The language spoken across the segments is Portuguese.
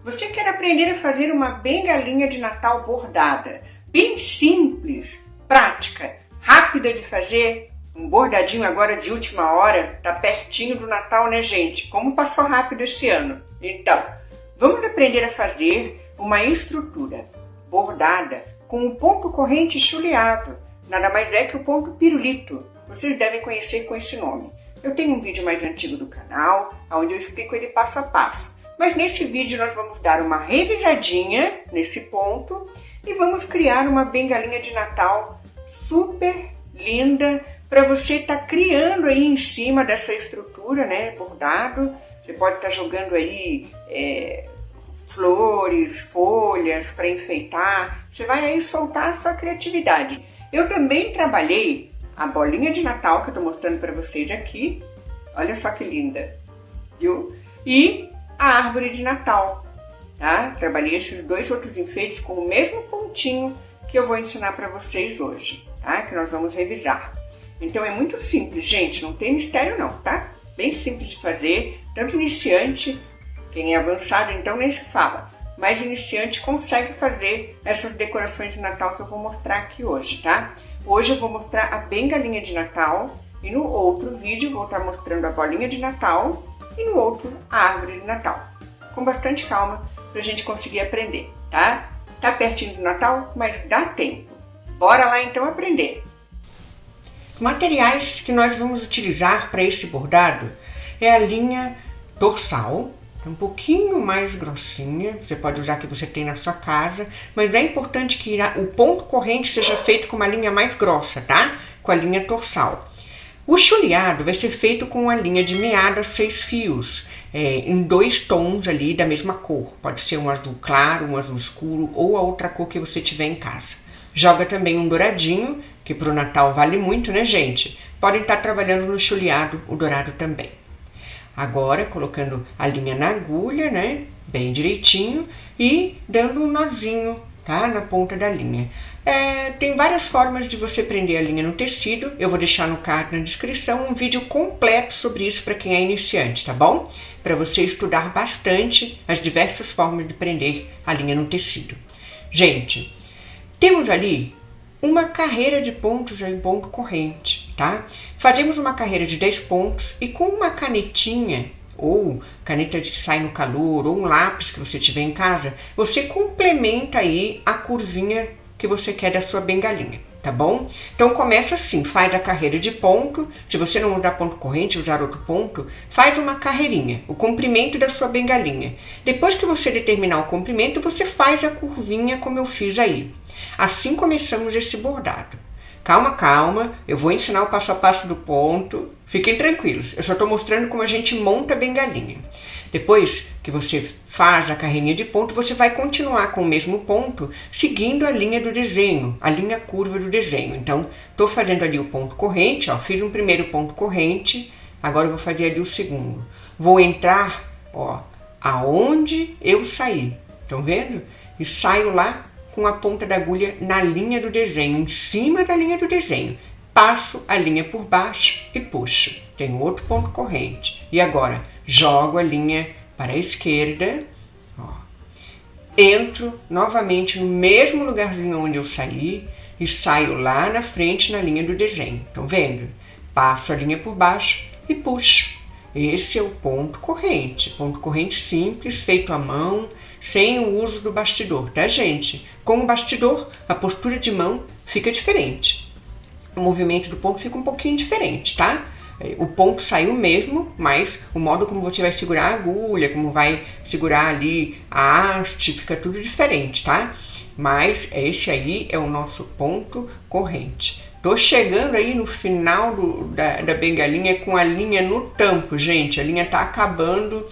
Você quer aprender a fazer uma bengalinha de Natal bordada, bem simples, prática, rápida de fazer? Um bordadinho agora de última hora, tá pertinho do Natal, né, gente? Como passou rápido esse ano. Então, vamos aprender a fazer uma estrutura bordada com um ponto corrente chuleado. Nada mais é que o ponto pirulito. Vocês devem conhecer com esse nome. Eu tenho um vídeo mais antigo do canal, onde eu explico ele passo a passo. Mas nesse vídeo nós vamos dar uma revisadinha nesse ponto e vamos criar uma bengalinha de Natal super linda para você estar criando aí em cima dessa estrutura, né, bordado. Você pode estar jogando aí flores, folhas para enfeitar. Você vai aí soltar a sua criatividade. Eu também trabalhei a bolinha de Natal que eu estou mostrando para vocês aqui. Olha só que linda, viu? E a árvore de Natal, tá? Trabalhei esses dois outros enfeites com o mesmo pontinho que eu vou ensinar para vocês hoje, tá? Que nós vamos revisar. Então é muito simples, gente, não tem mistério não, tá? Bem simples de fazer, tanto iniciante, quem é avançado então nem se fala, mas iniciante consegue fazer essas decorações de Natal que eu vou mostrar aqui hoje, tá? Hoje eu vou mostrar a bengalinha de Natal e no outro vídeo vou estar mostrando a bolinha de Natal e no outro a árvore de Natal. Com bastante calma pra gente conseguir aprender, tá? Tá pertinho do Natal, mas dá tempo. Bora lá então aprender. Materiais que nós vamos utilizar para esse bordado é a linha dorsal, um pouquinho mais grossinha, você pode usar a que você tem na sua casa, mas é importante que o ponto corrente seja feito com uma linha mais grossa, tá? Com a linha dorsal. O chuleado vai ser feito com a linha de meada 6 fios, em 2 tons ali da mesma cor. Pode ser um azul claro, um azul escuro ou a outra cor que você tiver em casa. Joga também um douradinho, que para o Natal vale muito, né, gente? Podem estar trabalhando no chuleado, o dourado também. Agora, colocando a linha na agulha, né, bem direitinho, e dando um nozinho, tá, na ponta da linha. Tem várias formas de você prender a linha no tecido. Eu vou deixar no card na descrição um vídeo completo sobre isso para quem é iniciante, tá bom? Para você estudar bastante as diversas formas de prender a linha no tecido. Gente, temos ali uma carreira de pontos em ponto corrente, tá? Fazemos uma carreira de 10 pontos e com uma canetinha, ou caneta que sai no calor, ou um lápis que você tiver em casa, você complementa aí a curvinha que você quer da sua bengalinha, tá bom? Então começa assim, faz a carreira de ponto. Se você não usar ponto corrente, usar outro ponto, faz uma carreirinha, o comprimento da sua bengalinha. Depois que você determinar o comprimento, você faz a curvinha como eu fiz aí. Assim começamos esse bordado. Calma, calma, eu vou ensinar o passo a passo do ponto. Fiquem tranquilos, eu só estou mostrando como a gente monta a bengalinha. Depois que você faz a carreirinha de ponto, você vai continuar com o mesmo ponto, seguindo a linha do desenho, a linha curva do desenho. Então, estou fazendo ali o ponto corrente, ó, fiz um primeiro ponto corrente, agora eu vou fazer ali o segundo. Vou entrar, ó, aonde eu saí, estão vendo? E saio lá com a ponta da agulha na linha do desenho, em cima da linha do desenho. Passo a linha por baixo e puxo. Tem outro ponto corrente. E agora, jogo a linha para a esquerda. Ó. Entro novamente no mesmo lugarzinho onde eu saí e saio lá na frente na linha do desenho. Estão vendo? Passo a linha por baixo e puxo. Esse é o ponto corrente. Ponto corrente simples, feito à mão, sem o uso do bastidor, tá, gente? Com o bastidor, a postura de mão fica diferente. O movimento do ponto fica um pouquinho diferente, tá? O ponto saiu mesmo, mas o modo como você vai segurar a agulha, como vai segurar ali a haste, fica tudo diferente, tá? Mas esse aí é o nosso ponto corrente. Tô chegando aí no final da bengalinha com a linha no tampo, gente. A linha tá acabando.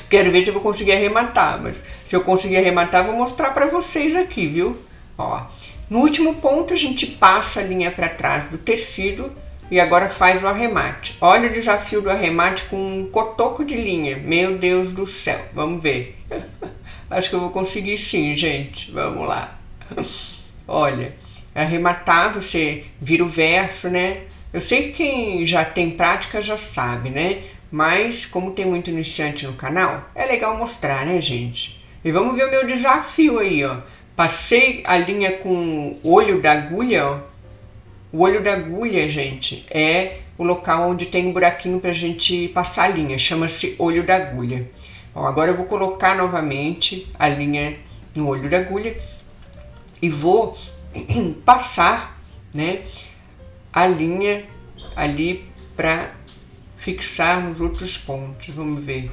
Quero ver se eu vou conseguir arrematar, mas se eu conseguir arrematar, vou mostrar pra vocês aqui, viu? Ó, no último ponto a gente passa a linha para trás do tecido e agora faz o arremate. Olha o desafio do arremate com um cotoco de linha. Meu Deus do céu, vamos ver. Acho que eu vou conseguir sim, gente. Vamos lá. Olha, arrematar, você vira o verso, né? Eu sei que quem já tem prática já sabe, né? mas como tem muito iniciante no canal, é legal mostrar, né, gente? E vamos ver o meu desafio aí, ó. Passei a linha com o olho da agulha, ó. O olho da agulha, gente, é o local onde tem um buraquinho pra gente passar a linha, chama-se olho da agulha. Ó, agora eu vou colocar novamente a linha no olho da agulha e vou passar, né, a linha ali para fixar nos outros pontos. Vamos ver.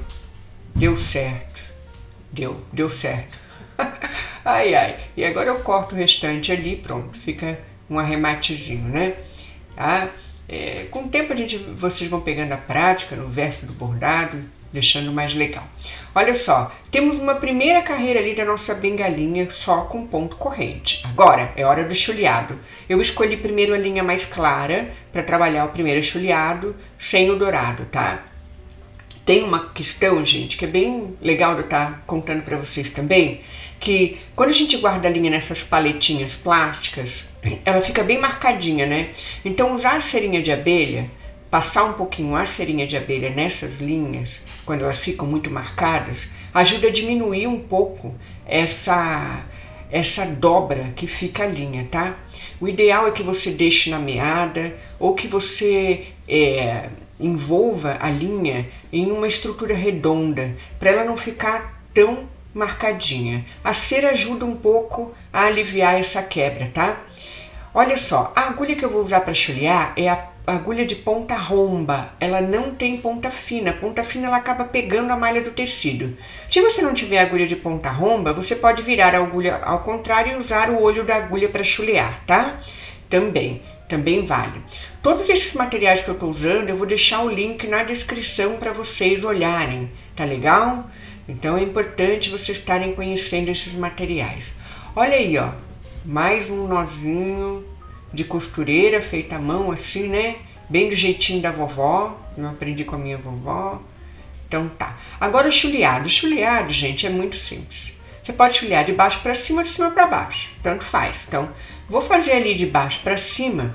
Deu certo. Deu certo. Ai, ai. E agora eu corto o restante ali, pronto. Fica um arrematezinho, né? Tá? Com o tempo vocês vão pegando a prática no verso do bordado, deixando mais legal. Olha só, temos uma primeira carreira ali da nossa bengalinha só com ponto corrente. Agora é hora do chuleado. Eu escolhi primeiro a linha mais clara para trabalhar o primeiro chuleado sem o dourado, tá? Tem uma questão, gente, que é bem legal de eu estar contando para vocês também, que quando a gente guarda a linha nessas paletinhas plásticas, ela fica bem marcadinha, né? Então usar a cerinha de abelha, passar um pouquinho a cerinha de abelha nessas linhas, quando elas ficam muito marcadas, ajuda a diminuir um pouco essa dobra que fica a linha, tá? O ideal é que você deixe na meada ou que você envolva a linha em uma estrutura redonda, para ela não ficar tão marcadinha. A cera ajuda um pouco a aliviar essa quebra, tá? Olha só, a agulha que eu vou usar para chulear é a agulha de ponta romba. Ela não tem ponta fina. A ponta fina ela acaba pegando a malha do tecido. Se você não tiver agulha de ponta romba, você pode virar a agulha ao contrário e usar o olho da agulha para chulear, tá? Também vale. Todos esses materiais que eu estou usando, eu vou deixar o link na descrição para vocês olharem, tá legal? Então é importante vocês estarem conhecendo esses materiais. Olha aí, ó, mais um nozinho de costureira feita à mão, assim, né? Bem do jeitinho da vovó, eu aprendi com a minha vovó. Então tá. Agora o chuleado. O chuleado, gente, é muito simples. Você pode chulear de baixo para cima ou de cima para baixo, tanto faz. Então, vou fazer ali de baixo para cima,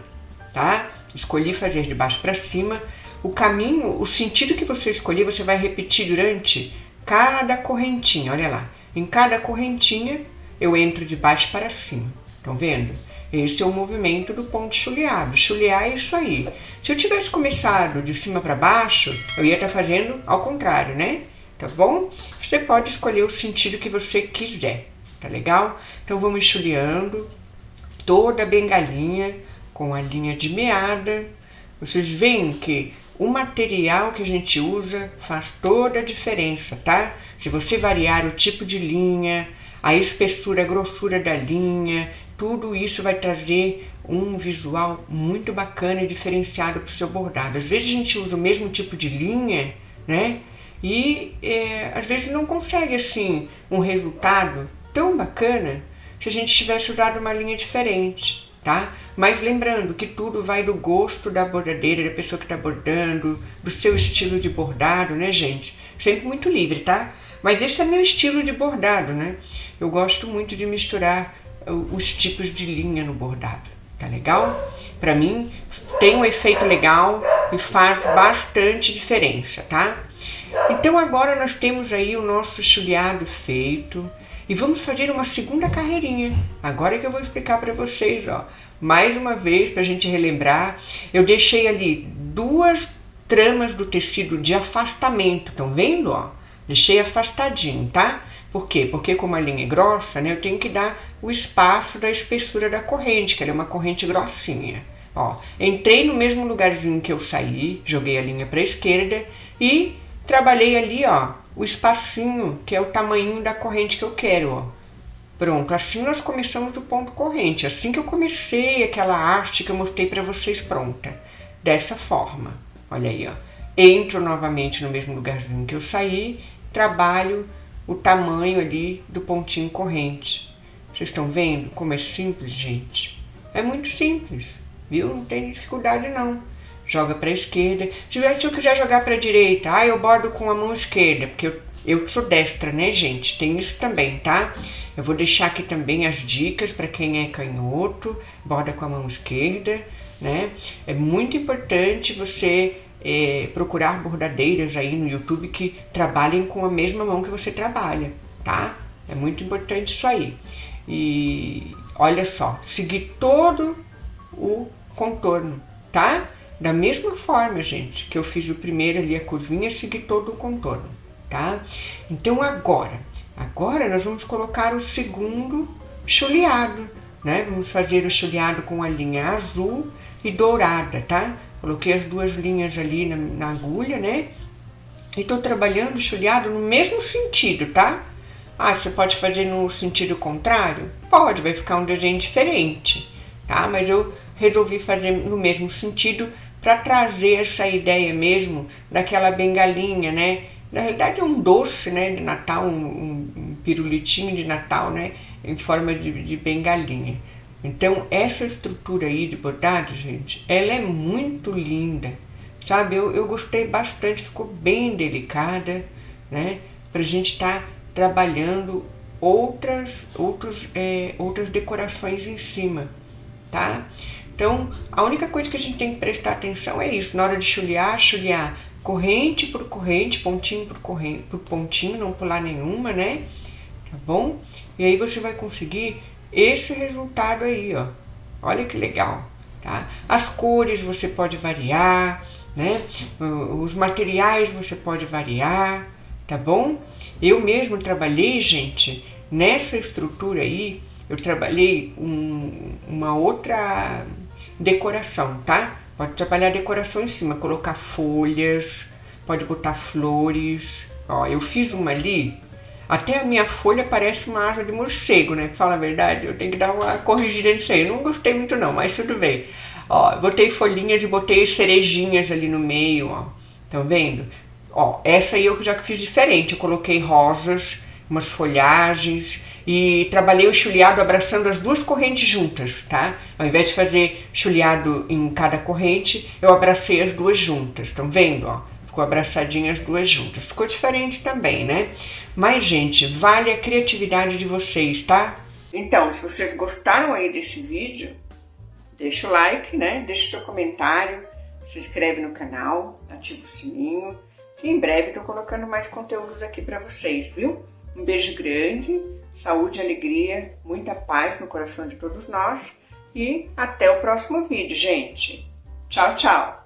tá? Escolhi fazer de baixo para cima. O caminho, o sentido que você escolher, você vai repetir durante cada correntinha. Olha lá, em cada correntinha eu entro de baixo para cima. Estão vendo? Esse é o movimento do ponto chuleado. Chulear é isso aí. Se eu tivesse começado de cima para baixo, eu ia estar fazendo ao contrário, né? Tá bom? Você pode escolher o sentido que você quiser, tá legal? Então vamos chuleando toda a bengalinha com a linha de meada. Vocês veem que o material que a gente usa faz toda a diferença, tá? Se você variar o tipo de linha, a espessura, a grossura da linha, tudo isso vai trazer um visual muito bacana e diferenciado para o seu bordado. Às vezes a gente usa o mesmo tipo de linha, né? E às vezes não consegue assim um resultado tão bacana se a gente tivesse usado uma linha diferente, tá? Mas lembrando que tudo vai do gosto da bordadeira, da pessoa que está bordando, do seu estilo de bordado, né, gente? Sempre muito livre, tá? Mas esse é meu estilo de bordado, né? Eu gosto muito de misturar os tipos de linha no bordado, tá legal? Pra mim tem um efeito legal e faz bastante diferença, tá? Então agora nós temos aí o nosso chuleado feito e vamos fazer uma segunda carreirinha. Agora que eu vou explicar para vocês, ó. Mais uma vez, pra gente relembrar, eu deixei ali 2 tramas do tecido de afastamento, estão vendo, ó? Deixei afastadinho, tá? Por quê? Porque como a linha é grossa, né, eu tenho que dar o espaço da espessura da corrente, que ela é uma corrente grossinha. Ó, entrei no mesmo lugarzinho que eu saí, joguei a linha para a esquerda e trabalhei ali, ó, o espacinho, que é o tamanho da corrente que eu quero, ó. Pronto, assim nós começamos o ponto corrente, assim que eu comecei aquela haste que eu mostrei para vocês pronta. Dessa forma, olha aí, ó. Entro novamente no mesmo lugarzinho que eu saí, trabalho o tamanho ali do pontinho corrente. Vocês estão vendo como é simples, gente? É muito simples, viu? Não tem dificuldade não. Joga para a esquerda. Se eu quiser jogar para a direita, eu bordo com a mão esquerda, porque eu sou destra, né, gente? Tem isso também, tá? Eu vou deixar aqui também as dicas para quem é canhoto, borda com a mão esquerda, né? É muito importante você procurar bordadeiras aí no YouTube que trabalhem com a mesma mão que você trabalha, tá? É muito importante isso aí. E olha só, seguir todo o contorno, tá? Da mesma forma, gente, que eu fiz o primeiro ali, a curvinha, segui todo o contorno, tá? Então agora nós vamos colocar o segundo chuleado, né? Vamos fazer o chuleado com a linha azul e dourada, tá? Coloquei as duas linhas ali na agulha, né? E tô trabalhando o chuleado no mesmo sentido, tá? Ah, você pode fazer no sentido contrário? Pode, vai ficar um desenho diferente, tá? Mas eu resolvi fazer no mesmo sentido para trazer essa ideia mesmo daquela bengalinha, né? Na realidade é um doce, né, de Natal, um pirulitinho de Natal, né, em forma de bengalinha. Então essa estrutura aí de bordado, gente, ela é muito linda, sabe? Eu gostei bastante, ficou bem delicada, né? Pra gente estar trabalhando outras decorações em cima, tá? Então, a única coisa que a gente tem que prestar atenção é isso. Na hora de chulear corrente por corrente, pontinho por pontinho, não pular nenhuma, né? Tá bom? E aí você vai conseguir esse resultado aí, ó. Olha que legal, tá? As cores você pode variar, né? Os materiais você pode variar, tá bom? Eu mesmo trabalhei, gente, nessa estrutura aí, eu trabalhei uma outra decoração, tá? Pode trabalhar decoração em cima, colocar folhas, pode botar flores. Ó, eu fiz uma ali, até a minha folha parece uma asa de morcego, né? Fala a verdade, eu tenho que dar uma corrigida nisso aí. Eu não gostei muito não, mas tudo bem. Ó, botei folhinhas e botei cerejinhas ali no meio, ó. Estão vendo? Ó, essa aí eu já fiz diferente. Eu coloquei rosas, umas folhagens e trabalhei o chuleado abraçando as duas correntes juntas, tá? Ao invés de fazer chuleado em cada corrente, eu abracei as duas juntas. Estão vendo, ó? Ficou abraçadinha as duas juntas. Ficou diferente também, né? Mas, gente, vale a criatividade de vocês, tá? Então, se vocês gostaram aí desse vídeo, deixa o like, né? Deixa o seu comentário, se inscreve no canal, ativa o sininho, que em breve eu tô colocando mais conteúdos aqui pra vocês, viu? Um beijo grande, saúde, alegria, muita paz no coração de todos nós e até o próximo vídeo, gente. Tchau, tchau!